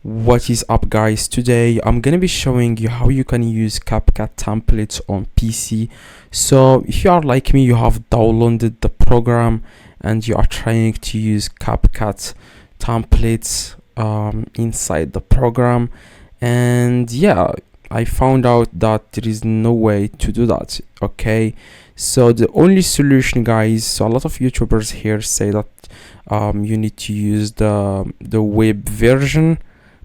What is up, guys? Today I'm gonna be showing you how you can use CapCut templates on PC. So if you are like me, you have downloaded the program and you are trying to use CapCut templates inside the program, and yeah, I found out that there is no way to do that. Okay, so the only solution, guys, so a lot of YouTubers here say that you need to use the web version,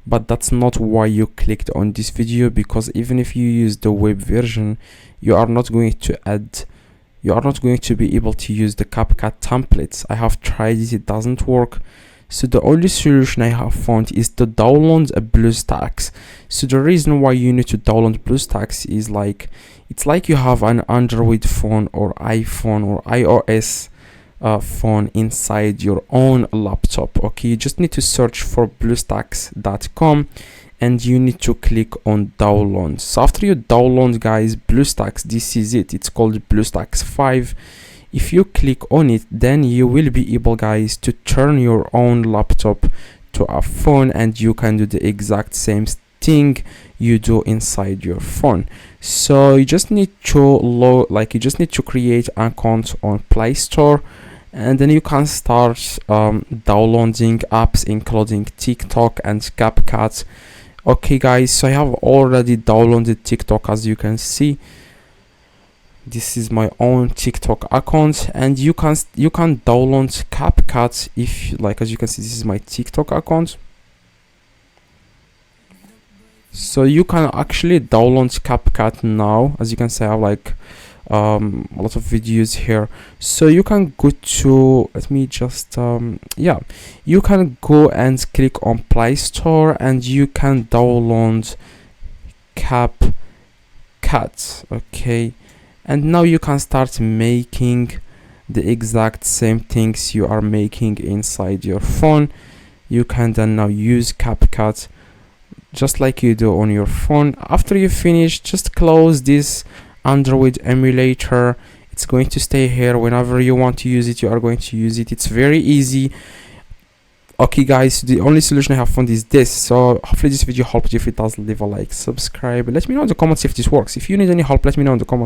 but that's not why you clicked on this video, because even if you use the web version, you are not going to be able to use the CapCut templates. I have tried it doesn't work. So the only solution I have found is to download a BlueStacks. So the reason why you need to download BlueStacks is it's like you have an Android phone or iPhone or iOS phone inside your own laptop. Okay, you just need to search for bluestacks.com and you need to click on download. So after you download, guys, BlueStacks, this is it. It's called BlueStacks 5. If you click on it, then you will be able, guys, to turn your own laptop to a phone, and you can do the exact same thing you do inside your phone. So you just need to create an account on Play Store, and then you can start downloading apps including TikTok and CapCut. Okay, guys, so I have already downloaded TikTok. As you can see, this is my own TikTok account, and you can download CapCut if as you can see, this is my TikTok account. So you can actually download CapCut now. As you can see, I have a lot of videos here. So you can go to, you can go and click on Play Store and you can download CapCut. Okay, and now you can start making the exact same things you are making inside your phone. You can then now use CapCut just like you do on your phone. After you finish, just close this Android emulator. It's going to stay here. Whenever you want to use it, you are going to use it. It's very easy. Okay, guys, the only solution I have found is this. So hopefully this video helped you. If it does, leave a like, subscribe, let me know in the comments if this works. If you need any help, let me know in the comments.